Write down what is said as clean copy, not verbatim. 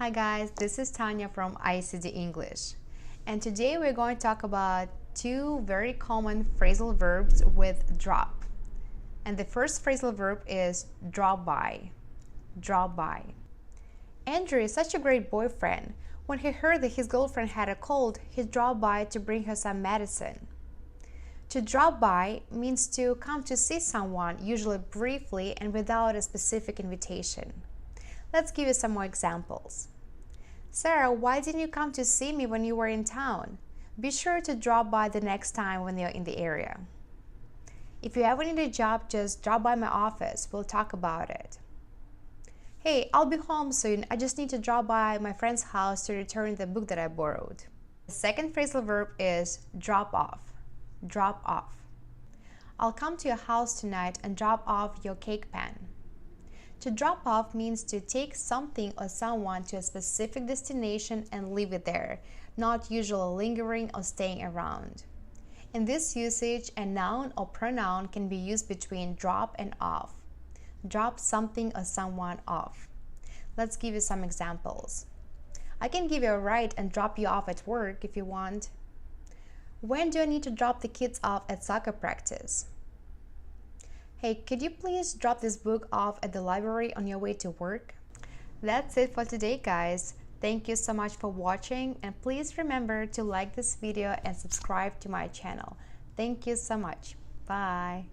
Hi guys, this is Tanya from ICD English, and today we're going to talk about two very common phrasal verbs with drop. And the first phrasal verb is drop by. Drop by. Andrew is such a great boyfriend. When he heard that his girlfriend had a cold, he dropped by to bring her some medicine. To drop by means to come to see someone, usually briefly and without a specific invitation. Let's give you some more examples. Sarah, why didn't you come to see me when you were in town? Be sure to drop by the next time when you're in the area. If you ever need a job, just drop by my office. We'll talk about it. Hey, I'll be home soon. I just need to drop by my friend's house to return the book that I borrowed. The second phrasal verb is drop off. Drop off. I'll come to your house tonight and drop off your cake pan. To drop off means to take something or someone to a specific destination and leave it there, not usually lingering or staying around. In this usage, a noun or pronoun can be used between drop and off. Drop something or someone off. Let's give you some examples. I can give you a ride and drop you off at work if you want. When do I need to drop the kids off at soccer practice? Hey, could you please drop this book off at the library on your way to work? That's it for today, guys. Thank you so much for watching, and please remember to like this video and subscribe to my channel. Thank you so much. Bye.